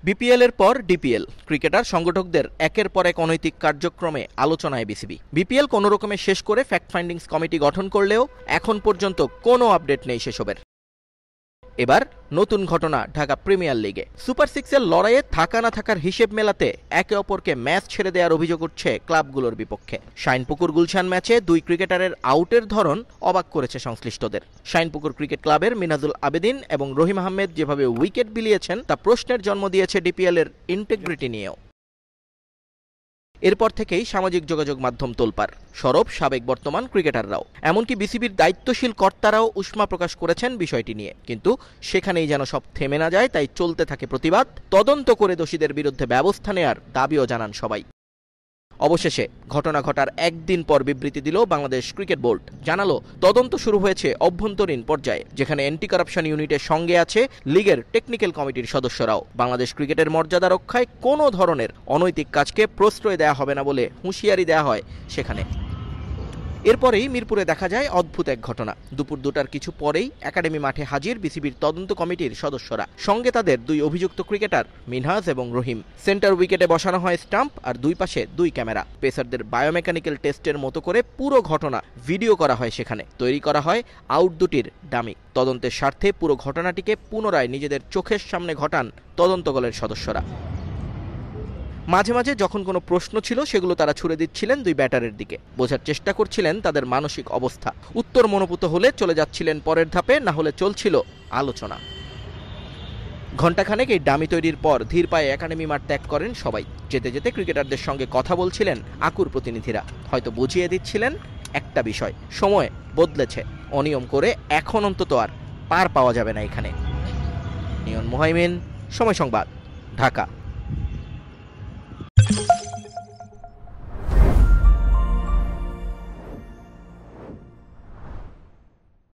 BPL এর পর DPL, cricketer সংগঠকদের একের পর এক অনৈতিক কার্যক্রমে আলোচনায় বিসিবি। বিপিএল কোনো রকমে শেষ করে ফ্যাক্ট ফাইন্ডিংস কমিটি গঠন করলেও এখন পর্যন্ত কোনো আপডেট নেই সেসবের। এবার নতুন ঘটনা ঢাকা প্রিমিয়ার লিগে সুপার সিক্সের লড়াইয়ে থাকা না থাকার হিসেব মেলাতে একে অপরকে ম্যাচ ছেড়ে দেওয়ার অভিযোগ উঠছে ক্লাবগুলোর বিপক্ষে। শাইনপুকুর গুলশান ম্যাচে দুই ক্রিকেটারের আউটের ধরন অবাক করেছে সংশ্লিষ্টদের। শাইনপুকুর ক্রিকেট ক্লাবের মিনাজুল আবেদিন এবং রহিম আহমেদ যেভাবে উইকেট বিলিয়েছেন তা প্রশ্নের জন্ম দিয়েছে ডিপিএল এর ইন্টিগ্রিটি নিয়েও। এরপর থেকেই সামাজিক যোগাযোগ মাধ্যম তোলপাড়, সরব সাবেক বর্তমান ক্রিকেটাররাও, এমনকি বিসিবির দায়িত্বশীল কর্তারাও উষ্মা প্রকাশ করেছেন বিষয়টি নিয়ে। কিন্তু সেখানেই যেন সব থেমে না যায়, তাই চলতে থাকে প্রতিবাদ, তদন্ত করে দোষীদের বিরুদ্ধে ব্যবস্থা নেয়ার দাবিও জানান সবাই। অবশেষে ঘটনা ঘটার একদিন পর বিবৃতি দিল বাংলাদেশ ক্রিকেট বোর্ড। জানালো তদন্ত শুরু হয়েছে অভ্যন্তরীণ পর্যায়ে, যেখানে অ্যান্টি কারাপশন ইউনিটের সঙ্গে আছে লিগের টেকনিক্যাল কমিটির সদস্যরাও। বাংলাদেশ ক্রিকেটের মর্যাদা রক্ষায় কোনো ধরনের অনৈতিক কাজকে প্রশ্রয় দেওয়া হবে না বলে হুঁশিয়ারি দেওয়া হয় সেখানে। এরপরেই মিরপুরে দেখা যায় অদ্ভুত এক ঘটনা। দুপুর 2টার কিছু পরেই একাডেমি মাঠে হাজির বিসিবির তদন্ত কমিটির সদস্যরা, সঙ্গে তাদের দুই অভিযুক্ত ক্রিকেটার মিনহাজ এবং রহিম। সেন্টার উইকেটে বসানো হয় স্টাম্প, আর দুই পাশে দুই ক্যামেরা। পেসারদের বায়োমেকানিক্যাল টেস্টের মতো করে পুরো ঘটনা ভিডিও করা হয় সেখানে। তৈরি করা হয় আউট দুটির ডামি। তদন্তের স্বার্থে পুরো ঘটনাটিকে পুনরায় নিজেদের চোখের সামনে ঘটান তদন্ত দলের সদস্যরা। মাঝে মাঝে যখন কোনো প্রশ্ন ছিল সেগুলো তারা ছুড়ে দিচ্ছিলেন দুই ব্যাটারের দিকে, বোঝার চেষ্টা করছিলেন তাদের মানসিক অবস্থা। উত্তর মনোপুত হলে চলে যাচ্ছিলেন পরের ধাপে, না হলে চলছিল আলোচনা। ঘণ্টাখানেক এই ডামি তৈরির পর ধীর পায়ে একাডেমি মাঠ ত্যাগ করেন সবাই। যেতে যেতে ক্রিকেটারদের সঙ্গে কথা বলছিলেন আকুর প্রতিনিধিরা, হয়তো বুঝিয়ে দিচ্ছিলেন একটা বিষয়, সময় বদলেছে, অনিয়ম করে এখন অন্তত আর পার পাওয়া যাবে না এখানে। নিয়ন মুহাইমিন, সময় সংবাদ, ঢাকা।